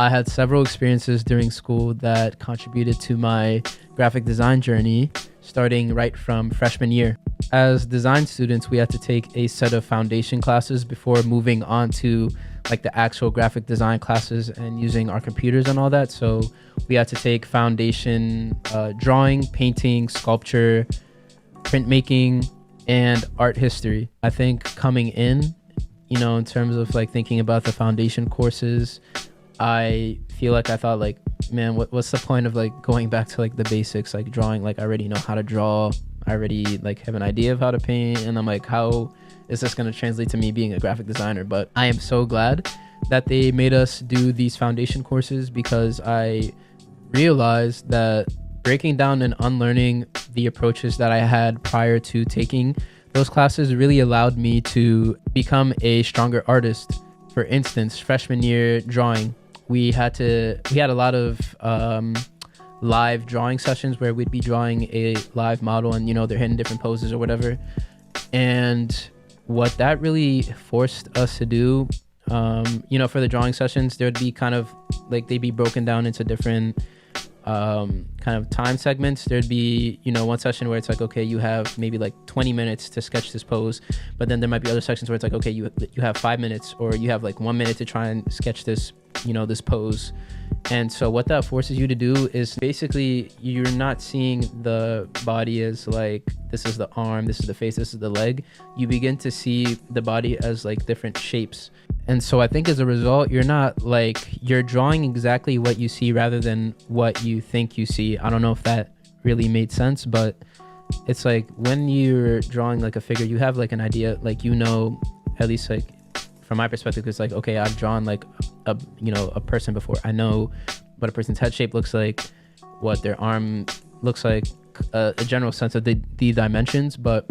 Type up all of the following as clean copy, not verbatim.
I had several experiences during school that contributed to my graphic design journey, starting right from freshman year. As design students, we had to take a set of foundation classes before moving on to like the actual graphic design classes and using our computers and all that. So we had to take foundation drawing, painting, sculpture, printmaking, and art history. I think coming in, in terms of like thinking about the foundation courses, I feel like I thought like, man, what's the point of like going back to like the basics, like drawing? Like I already know how to draw. I already like have an idea of how to paint. And I'm like, how is this going to translate to me being a graphic designer? But I am so glad that they made us do these foundation courses, because I realized that breaking down and unlearning the approaches that I had prior to taking those classes really allowed me to become a stronger artist. For instance, freshman year drawing, we had a lot of live drawing sessions where we'd be drawing a live model and they're hitting different poses or whatever. And what that really forced us to do, for the drawing sessions, there'd be kind of like they'd be broken down into different kind of time segments. There'd be one session where it's like, okay, you have maybe like 20 minutes to sketch this pose, but then there might be other sections where it's like, okay, you have 5 minutes, or you have like 1 minute to try and sketch this this pose. And so what that forces you to do is basically you're not seeing the body as like, this is the arm, this is the face, this is the leg. You begin to see the body as like different shapes. And so I think as a result, you're drawing exactly what you see rather than what you think you see. I don't know if that really made sense, but it's like when you're drawing like a figure, you have like an idea, like, at least like from my perspective, it's like, okay, I've drawn like a person before. I know what a person's head shape looks like, what their arm looks like, a general sense of the dimensions. But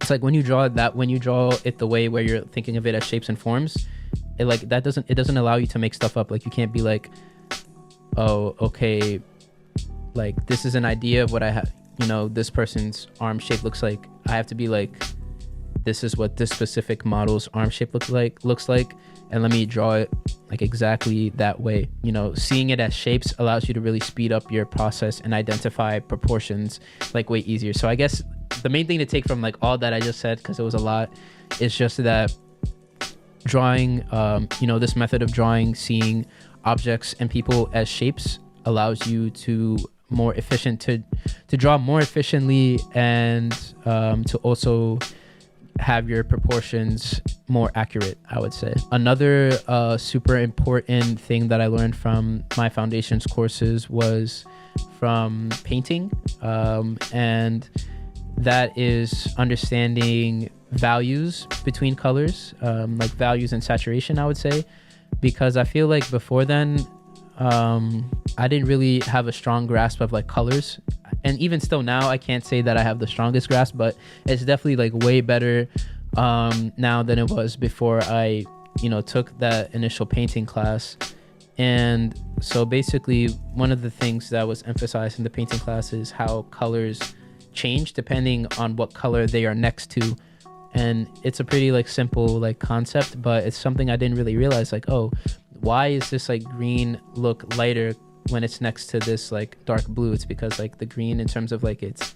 it's like when you draw it the way where you're thinking of it as shapes and forms, it doesn't allow you to make stuff up. Like you can't be like, oh, okay, like this is an idea of what I have, this person's arm shape looks like. I have to be like, this is what this specific model's arm shape looks like, and let me draw it like exactly that way. Seeing it as shapes allows you to really speed up your process and identify proportions like way easier. So I guess the main thing to take from like all that I just said, because it was a lot, is just that drawing, this method of drawing, seeing objects and people as shapes, allows you to draw more efficiently, and to also have your proportions more accurate, I would say. Another super important thing that I learned from my foundations courses was from painting, and that is understanding values between colors, like values and saturation, I would say, because I feel like before then I didn't really have a strong grasp of like colors. And even still now, I can't say that I have the strongest grasp, but it's definitely like way better now than it was before I, took that initial painting class. And so basically, one of the things that was emphasized in the painting class is how colors change depending on what color they are next to. And it's a pretty like simple like concept, but it's something I didn't really realize. Like, oh, why is this like green look lighter when it's next to this like dark blue? It's because like the green, in terms of like its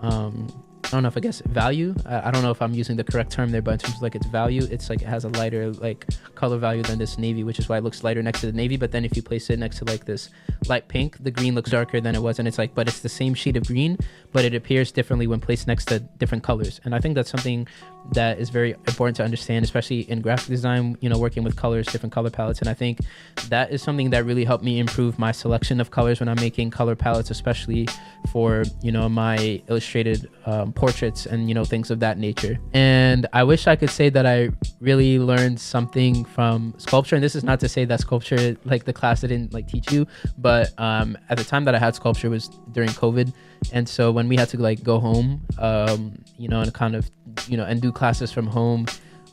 I don't know if I guess value, I don't know if I'm using the correct term there, but in terms of like its value, it's like it has a lighter like color value than this navy, which is why it looks lighter next to the navy. But then if you place it next to like this light pink, the green looks darker than it was. And it's like, but it's the same shade of green, but it appears differently when placed next to different colors. And I think that's something that is very important to understand, especially in graphic design, working with colors, different color palettes. And I think that is something that really helped me improve my selection of colors when I'm making color palettes, especially for, my illustrated portraits and, things of that nature. And I wish I could say that I really learned something from sculpture. And this is not to say that sculpture, like the class didn't like teach you, but at the time that I had sculpture was during COVID. And so when we had to like go home, and kind of, and do classes from home,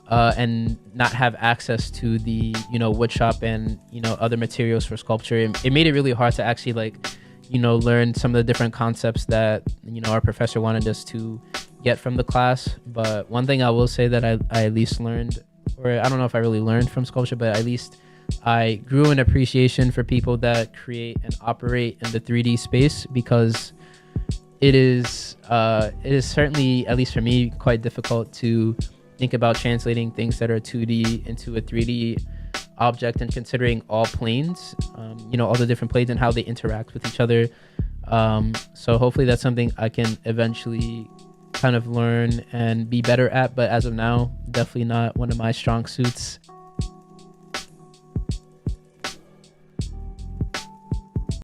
and not have access to the, wood shop and, other materials for sculpture, it made it really hard to actually like, learn some of the different concepts that, our professor wanted us to get from the class. But one thing I will say that I at least learned, or I don't know if I really learned from sculpture, but at least I grew an appreciation for people that create and operate in the 3D space, because it is certainly, at least for me, quite difficult to think about translating things that are 2D into a 3D object and considering all planes, all the different planes and how they interact with each other. So hopefully that's something I can eventually kind of learn and be better at. But as of now, definitely not one of my strong suits.